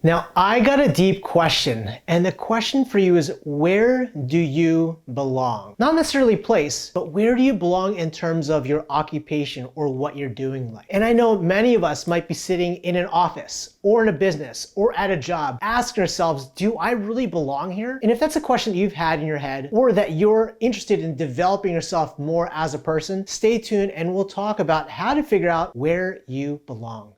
Now, I got a deep question, and the question for you is, where do you belong? Not necessarily place, but where do you belong in terms of your occupation or what you're doing in life? And I know many of us might be sitting in an office or in a business or at a job, asking ourselves, do I really belong here? And if that's a question that you've had in your head, or that you're interested in developing yourself more as a person, stay tuned and we'll talk about how to figure out where you belong.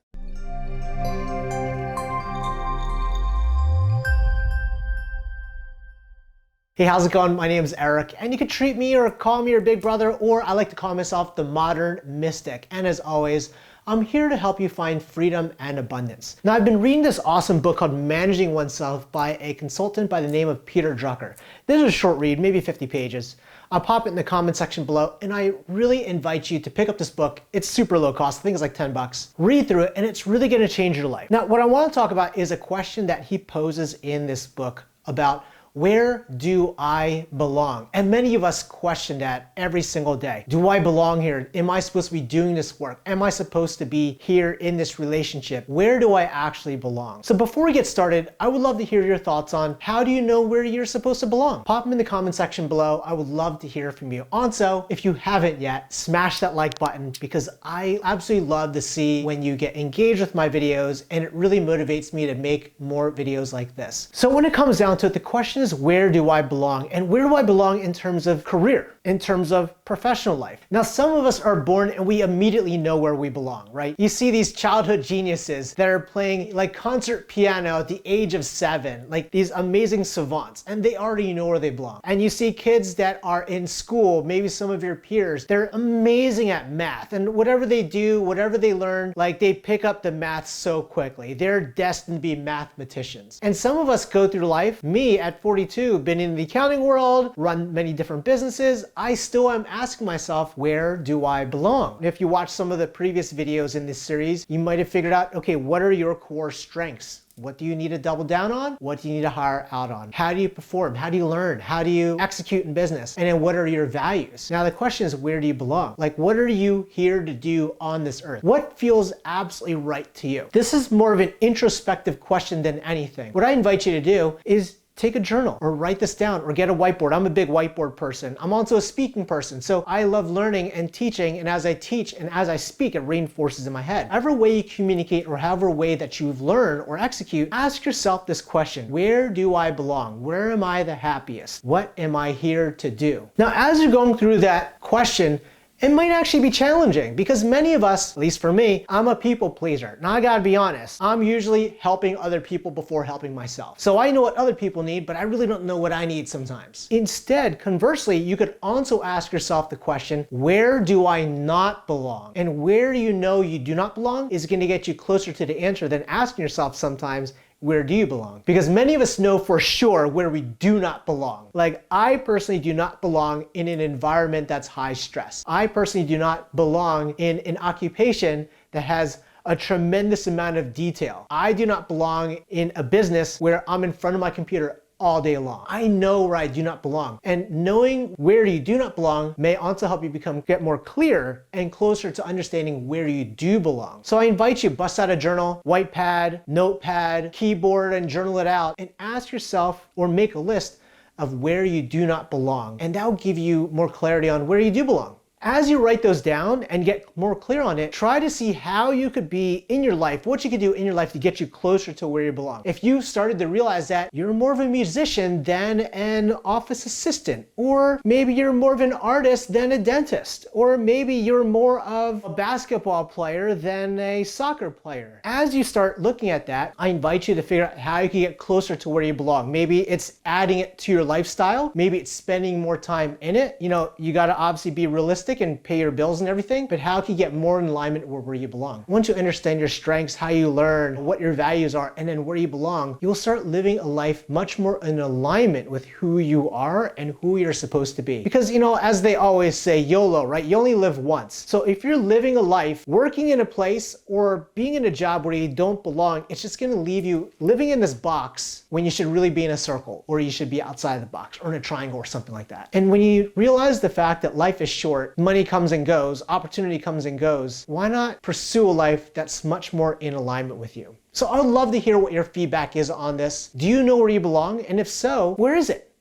Hey, how's it going? My name is Eric, and you can treat me or call me your big brother, or I like to call myself the modern mystic. And as always, I'm here to help you find freedom and abundance. Now, I've been reading this awesome book called Managing Oneself by a consultant by the name of Peter Drucker. This is a short read, maybe 50 pages. I'll pop it in the comment section below, and I really invite you to pick up this book. It's super low cost, I think it's like 10 bucks. Read through it, and it's really gonna change your life. Now, what I wanna talk about is a question that he poses in this book about where do I belong? And many of us question that every single day. Do I belong here? Am I supposed to be doing this work? Am I supposed to be here in this relationship? Where do I actually belong? So before we get started, I would love to hear your thoughts on how do you know where you're supposed to belong? Pop them in the comment section below. I would love to hear from you. Also, if you haven't yet, smash that like button because I absolutely love to see when you get engaged with my videos, and it really motivates me to make more videos like this. So when it comes down to it, the question is, where do I belong? And where do I belong in terms of career, in terms of professional life? Now, some of us are born and we immediately know where we belong, right? You see these childhood geniuses that are playing like concert piano at the age of 7, like these amazing savants, and they already know where they belong. And you see kids that are in school, maybe some of your peers, they're amazing at math, and whatever they do, whatever they learn, like they pick up the math so quickly. They're destined to be mathematicians. And some of us go through life, me at 42, been in the accounting world, run many different businesses, I still am asking myself, where do I belong? And if you watch some of the previous videos in this series, you might have figured out, okay, what are your core strengths? What do you need to double down on? What do you need to hire out on? How do you perform? How do you learn? How do you execute in business? And then what are your values? Now the question is, where do you belong? Like, what are you here to do on this earth? What feels absolutely right to you? This is more of an introspective question than anything. What I invite you to do is take a journal or write this down or get a whiteboard. I'm a big whiteboard person. I'm also a speaking person. So I love learning and teaching. And as I teach and as I speak, it reinforces in my head. However way you communicate or however way that you learn or execute, ask yourself this question: where do I belong? Where am I the happiest? What am I here to do? Now, as you're going through that question, it might actually be challenging because many of us, at least for me, I'm a people pleaser. Now I gotta be honest, I'm usually helping other people before helping myself. So I know what other people need, but I really don't know what I need sometimes. Instead, conversely, you could also ask yourself the question, where do I not belong? And where you know you do not belong is gonna get you closer to the answer than asking yourself sometimes, where do you belong? Because many of us know for sure where we do not belong. Like, I personally do not belong in an environment that's high stress. I personally do not belong in an occupation that has a tremendous amount of detail. I do not belong in a business where I'm in front of my computer all day long. I know where I do not belong. And knowing where you do not belong may also help you get more clear and closer to understanding where you do belong. So I invite you, bust out a journal, white pad, notepad, keyboard, and journal it out and ask yourself or make a list of where you do not belong. And that will give you more clarity on where you do belong. As you write those down and get more clear on it, try to see how you could be in your life, what you could do in your life to get you closer to where you belong. If you started to realize that you're more of a musician than an office assistant, or maybe you're more of an artist than a dentist, or maybe you're more of a basketball player than a soccer player. As you start looking at that, I invite you to figure out how you can get closer to where you belong. Maybe it's adding it to your lifestyle. Maybe it's spending more time in it. You know, you gotta obviously be realistic and pay your bills and everything, but how can you get more in alignment with where you belong? Once you understand your strengths, how you learn, what your values are, and then where you belong, you'll start living a life much more in alignment with who you are and who you're supposed to be. Because, you know, as they always say, YOLO, right? You only live once. So if you're living a life, working in a place or being in a job where you don't belong, it's just gonna leave you living in this box when you should really be in a circle, or you should be outside of the box or in a triangle or something like that. And when you realize the fact that life is short, money comes and goes, opportunity comes and goes, why not pursue a life that's much more in alignment with you? So I would love to hear what your feedback is on this. Do you know where you belong? And if so, where is it?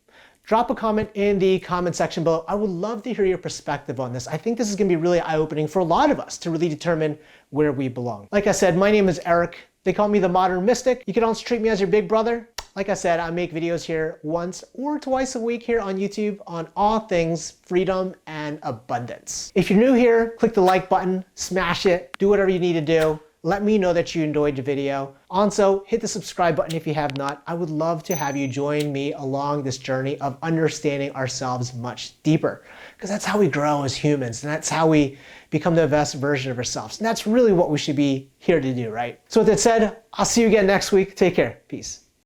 Drop a comment in the comment section below. I would love to hear your perspective on this. I think this is gonna be really eye-opening for a lot of us to really determine where we belong. Like I said, my name is Eric. They call me the Modern Mystic. You can also treat me as your big brother. Like I said, I make videos here once or twice a week here on YouTube on all things freedom and abundance. If you're new here, click the like button, smash it, do whatever you need to do. Let me know that you enjoyed the video. Also, hit the subscribe button if you have not. I would love to have you join me along this journey of understanding ourselves much deeper, because that's how we grow as humans, and that's how we become the best version of ourselves. And that's really what we should be here to do, right? So with that said, I'll see you again next week. Take care. Peace.